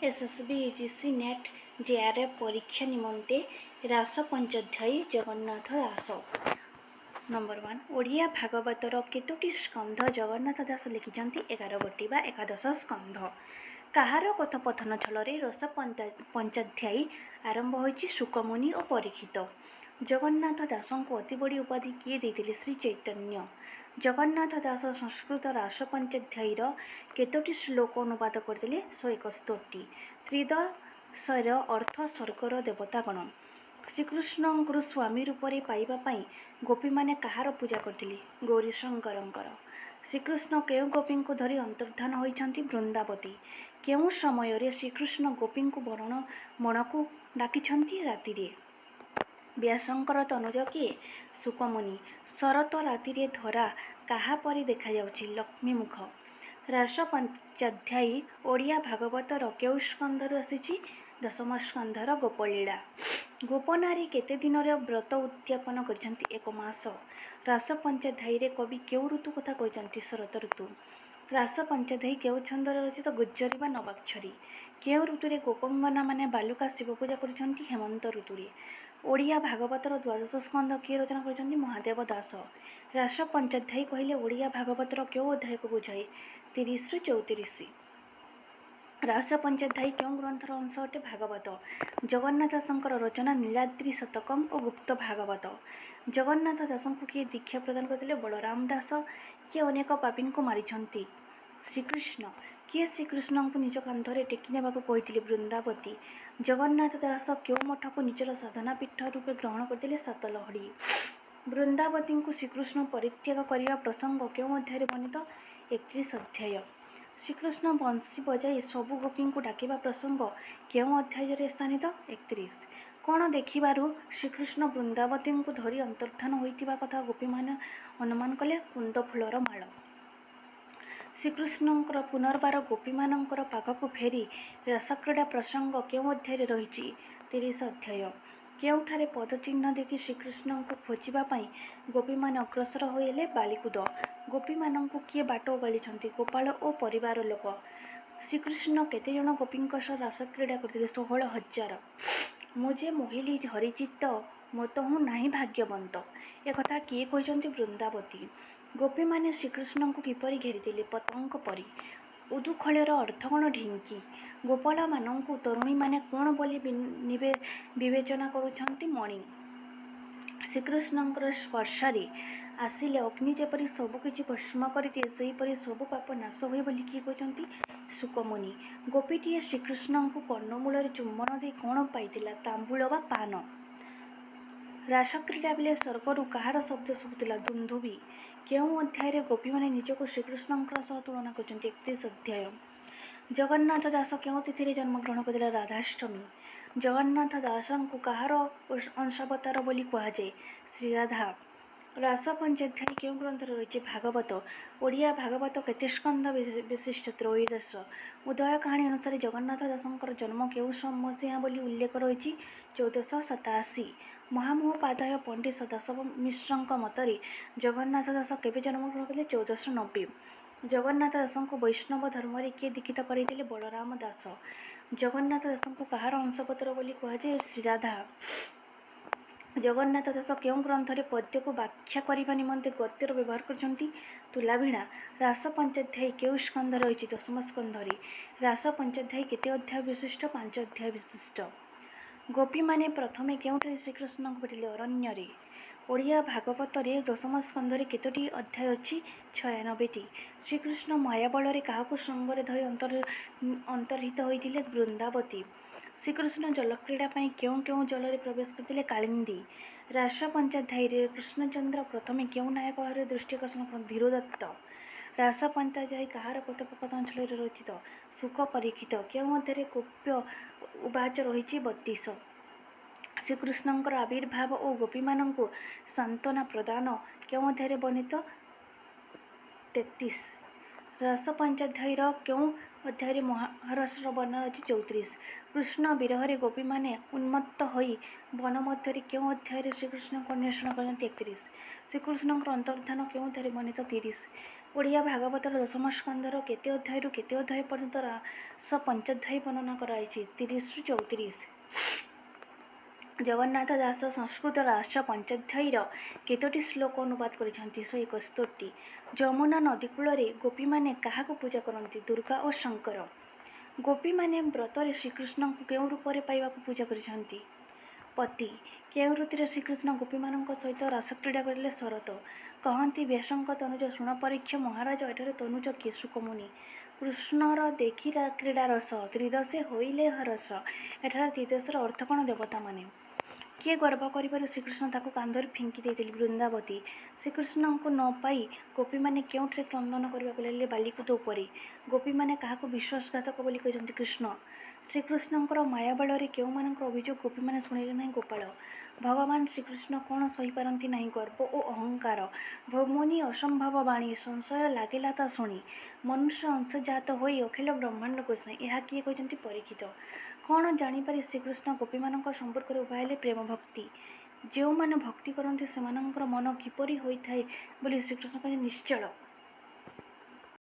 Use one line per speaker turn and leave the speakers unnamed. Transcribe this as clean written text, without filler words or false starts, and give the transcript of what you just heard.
SSB UGC net JRF परीक्षा निमंते रास पंचाध्यायी जगन्नाथ दास। Number 1 Odia भागवतर केतोटी स्कंध जगन्नाथ दास लिखिछन्ति 11 गोटी बा एकादश स्कंध। काहार कथोपथन छलरे रस पंचाध्यायी आरंभ होइछि शुकमुनि और परीक्षित। जगन्नाथ दासंको अति बड़ी उपाधि किए देथिले श्री चैतन्य। जगन्नाथ दास संस्कृत रास पंचाध्यायीर केतोटी श्लोक अनुवाद करथिले 171। त्रिदशर अर्थ स्वर्गर देवतागण। श्रीकृष्णଙ୍କୁ स्वामी रूपरे पाइबा पाई गोपी माने काहार पूजा करथिले? गौरीशंकरଙ୍କର। श्रीकृष्ण केउ गोपी को धरी अंतर्धान होइछन्ति? वृंदावती। केउ समयरे श्रीकृष्ण गोपी को बन को डाकिछन्ति? रातिरे। व्यासंकर तनुज किए? शुकमुनि। शरत रातिरे धरा काहा परि देखा जाउछि? लक्ष्मीमुख। रास पंचाध्यायी ओडिया भागवतर केउ स्कंधर आसीछि? दशम स्कंधर गोपलीला। गोपनारी केते दिनर व्रत उद्यापन करिछन्ति? 1 मास। रास पंचाध्यायी कवि केउ ऋतु कथा कहिछन्ति? शरत ऋतु। रास पंचाध्यायी केउ छंदर रचित? गुज्जरी बा नवाक्षरी। केउ ऋतुरे गोपंगना माने बालुका शिव पूजा करिछन्ति? हेमंत ऋतुरे। ओडिया भागवतर द्वादश स्कंध किए रचना करिछन्ति? महादेव दास। रास पंचाध्यायी कहिले ओडिया भागवतर केउ अध्याय को बुझाए? 30 रु 34। रास पंचाध्यायी केउ ग्रंथर अंश अटे? भागवत। जगन्नाथ दासंकर रचना नीलाद्रि शतकम और गुप्त भागवत। जगन्नाथ दासंको किए दीक्षा प्रदान करथिले? बलराम दास। किए अनेक पापी को मारिछन्ति? श्रीकृष्ण। किए श्रीकृष्ण को निज कांधरे टेकी नेबाको कहिथिले? वृंदावती। जगन्नाथ दास केउ मठ को निजर साधना पीठ रूपे ग्रहण करथिले? सातलहड़ी। वृंदावती को श्रीकृष्ण परित्याग करिया प्रसंग केउ अध्याय वर्णित? 31 अध्याय। श्रीकृष्ण बंशी बजाई सबु गोपी को डाकिबा प्रसंग केउ अध्याय स्थानित? 31। कौन देखिबारु श्रीकृष्ण वृंदावती को धरी अंतर्धान होइतिबा कथा गोपी माने अनुमान कले? कुंद फूलर माळ। श्रीकृष्णଙ୍କର पुनर्बार गोपी मानଙ୍କର पाखକୁ फेरी रासक्रीड़ा प्रसंग केउ अध्याय रहिछि? 30 अध्याय। केउठारे पदचिह्न देखि श्रीकृष्ण को खोजिबा पाई गोपी माने अग्रसर होइले? बालीकुद। गोपी मानଙ୍କୁ किए बाट ओगाळिछन्ति? गोपाल ओ परिवार लोक। श्रीकृष्ण केते जण गोपीଙ୍କ सह रासक्रीड़ा करथिले? 16,000। मुझे मोहिली हरिचित्त मोतहु नाही भाग्यवंत। ए कथा किए कहिछन्ति? वृंदावती। गोपी माने श्रीकृष्ण को किपरि घेरिथिले? पतंग परी। उदुखळर अर्थ कौन? ढिंकी। गोपाल मानଙ୍କୁ तरुणी माने कौन बोली विवेचना करुछन्ति? मणि। श्रीकृष्णଙ୍କର स्पर्शरे आसिले अग्नि जेपरि सबुकिछि भस्म करिदिए सेहिपरि सबु पाप नाश हुए बोली किए कहिछन्ति? शुकमुनि। गोपीटीए श्रीकृष्ण को कर्णमूल चुम्बन दे कौन पाइथिला? तांबूल बा पान। रासक्रीड़ा बेले स्वर्गरु काहार शब्द शुभुथिला? दुंदुभि। केउ अध्याय गोपी माने निजको श्रीकृष्ण सह तुलना करिछन्ति? 31 अध्याय। जगन्नाथ दास केउ तिथिरे जन्मग्रहण करथिले? राधाष्टमी। जगन्नाथ दासंको काहार अंशावतार बोली कुहाଯାଏ? श्रीराधा। रास पंचाध्यायी केउ ग्रंथर रहिछि? भागवत। ओडिया भागवत केते स्कंध विशिष्ट? त्रयोदश। उदय कहानी अनुसार जगन्नाथ दासंकर जन्म केउ मसीहा बोली उल्लेख रहिछि? 1487। महामहोपाध्याय पंडित सदाशिव मिश्रଙ୍କ मतरे जगन्नाथ दास केबे जन्मग्रहण कले? 1490। जगन्नाथ दासंको वैष्णव धर्मरे किए दीक्षित करैथिले? बलराम दास। जगन्नाथ दासंको काहार अंशपत्र बोली कुहाଯାଏ? श्रीराधा। जगन्नाथ दास केउ ग्रंथरे पद्य को व्याख्या करिबा निमंते गद्यर व्यवहार करछन्ति? तुलावीणा। रास पंचाध्यायी केउ स्कंध रहिछि? दशम स्कंधरे। रास पंचाध्यायी केते अध्याय विशिष्ट? 5 अध्याय विशिष्ट। गोपी माने प्रथमे केउठारे श्रीकृष्ण को भेटिले? अरण्यरे। ओडिया भागवतरे दशम स्कंधरे केतोटी अध्याय अछि? 96टी। श्रीकृष्ण मायाबଳରେ काहाकु संगरे धरि अंतर्हित होइथिले? वृंदावती। श्रीकृष्ण जलक्रीड़ा पाई केउ केउ जलरे प्रवेश करथिले? कालिंदी। रास पंचाध्यायी कृष्णचंद्र प्रथमे केउ नायक भाବରେ दृष्टि आकर्षण करथि? धीरोदत्त। रास पंचाध्यायी काहार कथोपकथन छଳରେ रचित? शुक परीक्षित। केउ अध्याय गोप्य उवाच रहिछि? 32। श्रीकृष्णଙ୍କର आविर्भाव और गोपी मानଙ୍କୁ सांत्वना प्रदान केउ अध्याय वर्णित? 33। रास पंचाध्यायी केउ अध्याय महारसर वर्णन अछि? 34। कृष्ण विरहरे गोपी माने उन्मत्त होई वन मध्यरे केउ अध्याय श्रीकृष्ण को अन्वेषण करछन्ति? 31। श्रीकृष्णଙ୍କର अंतर्धान केउ अध्याय वर्णित? 30। ଓଡ଼ିଆ ଭାଗବତର ଦଶମ ସ୍କନ୍ଧର କେତେ ଅଧ୍ୟାୟରୁ କେତେ ଅଧ୍ୟାୟ ପର୍ଯ୍ୟନ୍ତ ରାସ ପଞ୍ଚଧ୍ୟାୟୀ ବର୍ଣ୍ଣନା କରାଯାଇଛି? 30ରୁ 34। ଜଗନ୍ନାଥ ଦାସ ସଂସ୍କୃତ ରାସ ପଞ୍ଚଧ୍ୟାୟୀର କେତୋଟି ଶ୍ଲୋକ ଅନୁବାଦ କରିଛନ୍ତି? 171ଟି। ଯମୁନା ନଦୀ କୂଳରେ ଗୋପୀମାନେ କାହାକୁ ପୂଜା କରନ୍ତି? ଦୁର୍ଗା ଓ ଶଙ୍କର। ଗୋପୀମାନେ ବ୍ରତରେ ଶ୍ରୀକୃଷ୍ଣଙ୍କୁ କେଉଁ ରୂପରେ ପାଇବାକୁ ପୂଜା କରିଛନ୍ତି? ପତି। କେଉଁ ଋତୁରେ ଶ୍ରୀକୃଷ୍ଣ ଗୋପୀମାନଙ୍କ ସହିତ ରାସକ୍ରୀଡ଼ା କରିଲେ? ଶରତ। କହନ୍ତି ବ୍ୟାସଙ୍କ ତନୁଜ ଶୁଣ ପରୀକ୍ଷ ମହାରାଜ, ଏଠାରେ ତନୁଜ କିଏ? ଶୁକମୁନି। କୃଷ୍ଣର ଦେଖିଲା କ୍ରୀଡ଼ା ରସ, ତ୍ରିଦଶେ ହୋଇଲେ ହରସ। ଏଠାରେ ତ୍ରିଦଶର ଅର୍ଥ କ'ଣ? ଦେବତାମାନେ। କିଏ ଗର୍ବ କରିବାରୁ ଶ୍ରୀକୃଷ୍ଣ ତାକୁ କାନ୍ଧରୁ ଫିଙ୍କି ଦେଇଥିଲେ? ବୃନ୍ଦାବତୀ। ଶ୍ରୀକୃଷ୍ଣଙ୍କୁ ନ ପାଇ ଗୋପୀମାନେ କେଉଁଠାରେ କ୍ରନ୍ଦନ କରିବାକୁ ଲାଗିଲେ? ବାଲିକୁଦ ଉପରେ। ଗୋପୀମାନେ କାହାକୁ ବିଶ୍ୱାସଘାତକ ବୋଲି କହିଛନ୍ତି? କୃଷ୍ଣ। ଶ୍ରୀକୃଷ୍ଣଙ୍କର ମାୟାବଳରେ କେଉଁମାନଙ୍କର ଅଭିଯୋଗ ଗୋପୀମାନେ ଶୁଣିଲେ ନାହିଁ? ଗୋପାଳ। ଭଗବାନ ଶ୍ରୀକୃଷ୍ଣ କ'ଣ ସହିପାରନ୍ତି ନାହିଁ? ଗର୍ବ ଓ ଅହଙ୍କାର। ଭୌମୁନି ଅସମ୍ଭବ ବାଣୀ, ସଂଶୟ ଲାଗିଲା ତା ଶୁଣି। ମନୁଷ୍ୟ ଅଂଶ ଜାତ ହୋଇ ଅଖିଳ ବ୍ରହ୍ମାଣ୍ଡ ଗୋସାଇଁ। ଏହା କିଏ କହିଛନ୍ତି? ପରୀକ୍ଷିତ। କ'ଣ ଜାଣିପାରି ଶ୍ରୀକୃଷ୍ଣ ଗୋପୀମାନଙ୍କ ସମ୍ପର୍କରେ ଉଭାଇଲେ? ପ୍ରେମ ଭକ୍ତି। ଯେଉଁମାନେ ଭକ୍ତି କରନ୍ତି ସେମାନଙ୍କର ମନ କିପରି ହୋଇଥାଏ ବୋଲି ଶ୍ରୀକୃଷ୍ଣ କହିଛନ୍ତି? ନିଶ୍ଚଳ।